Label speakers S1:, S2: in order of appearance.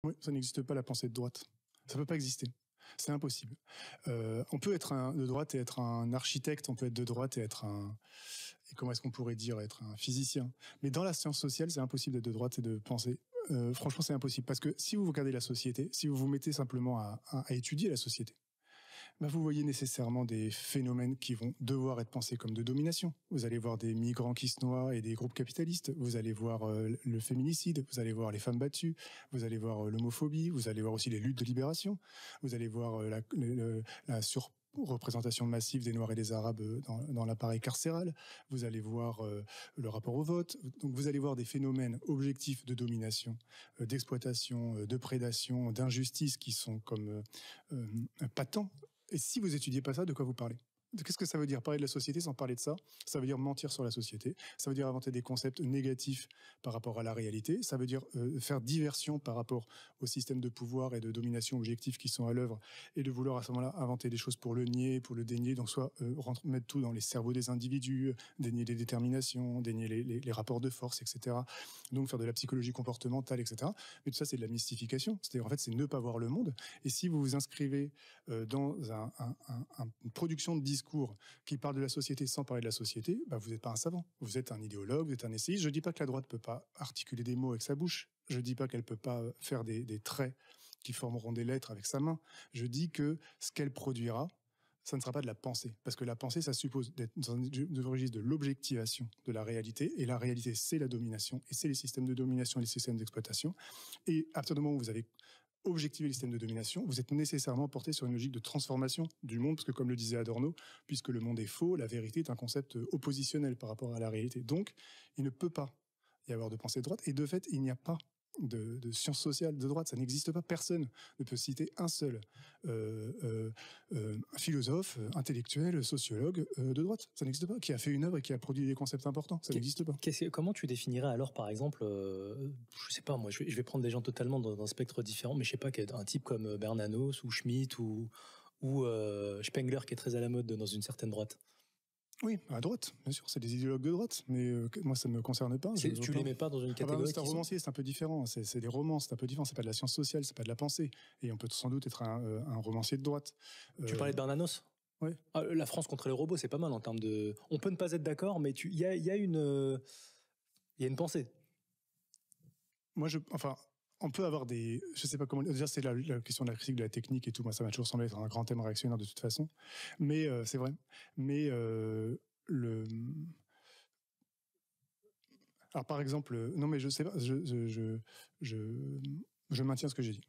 S1: Oui, ça n'existe pas, la pensée de droite. Ça peut pas exister. C'est impossible. On peut être de droite et être un architecte, on peut être de droite et être et comment est-ce qu'on pourrait dire, être un physicien. Mais dans la science sociale, c'est impossible d'être de droite et de penser. Franchement, c'est impossible. Parce que si vous regardez la société, si vous vous mettez simplement à étudier la société, ben vous voyez nécessairement des phénomènes qui vont devoir être pensés comme de domination. Vous allez voir des migrants qui se noient et des groupes capitalistes. Vous allez voir le féminicide. Vous allez voir les femmes battues. Vous allez voir l'homophobie. Vous allez voir aussi les luttes de libération. Vous allez voir la surreprésentation massive des Noirs et des Arabes dans l'appareil carcéral. Vous allez voir le rapport au vote. Donc vous allez voir des phénomènes objectifs de domination, d'exploitation, de prédation, d'injustice qui sont comme patents. Et si vous étudiez pas ça, de quoi vous parlez ? Qu'est-ce que ça veut dire, parler de la société sans parler de ça ? Ça veut dire mentir sur la société. Ça veut dire inventer des concepts négatifs par rapport à la réalité. Ça veut dire faire diversion par rapport au système de pouvoir et de domination objectif qui sont à l'œuvre et de vouloir à ce moment-là inventer des choses pour le nier, pour le dénier. Donc soit mettre tout dans les cerveaux des individus, dénier les déterminations, dénier les rapports de force, etc. Donc faire de la psychologie comportementale, etc. Mais tout ça, c'est de la mystification. C'est-à-dire, en fait, c'est ne pas voir le monde. Et si vous vous inscrivez dans une production de discours qui parle de la société sans parler de la société, bah vous n'êtes pas un savant. Vous êtes un idéologue, vous êtes un essayiste. Je dis pas que la droite peut pas articuler des mots avec sa bouche. Je dis pas qu'elle peut pas faire des traits qui formeront des lettres avec sa main. Je dis que ce qu'elle produira, ça ne sera pas de la pensée. Parce que la pensée, ça suppose d'être dans un registre de l'objectivation de la réalité. Et la réalité, c'est la domination. Et c'est les systèmes de domination et les systèmes d'exploitation. Et à partir du moment où vous avez objectiver les systèmes de domination, vous êtes nécessairement porté sur une logique de transformation du monde, parce que comme le disait Adorno, puisque le monde est faux, la vérité est un concept oppositionnel par rapport à la réalité. Donc, il ne peut pas y avoir de pensée de droite, et de fait, il n'y a pas de sciences sociales de droite, ça n'existe pas. Personne ne peut citer un seul philosophe, intellectuel, sociologue de droite. Ça n'existe pas. Qui a fait une œuvre et qui a produit des concepts importants. Ça n'existe pas.
S2: Comment tu définirais alors, par exemple, je sais pas, moi, je vais prendre des gens totalement dans un spectre différent, mais je sais pas, un type comme Bernanos ou Schmitt ou Spengler qui est très à la mode dans une certaine droite.
S1: Oui, à droite, bien sûr, c'est des idéologues de droite, mais moi ça me concerne pas.
S2: Tu les mets pas dans une catégorie.
S1: C'est un romancier, c'est un peu différent. C'est des romans, c'est un peu différent. C'est pas de la science sociale, c'est pas de la pensée. Et on peut sans doute être un romancier de droite.
S2: Tu parlais de Bernanos.
S1: Ouais.
S2: La France contre les robots, c'est pas mal en termes de. On peut ne pas être d'accord, mais il y a une pensée.
S1: Moi, on peut avoir je sais pas comment, déjà c'est la question de la critique de la technique et tout, moi ça m'a toujours semblé être un grand thème réactionnaire de toute façon, mais c'est vrai, mais alors par exemple, non mais je sais pas, je maintiens ce que j'ai dit.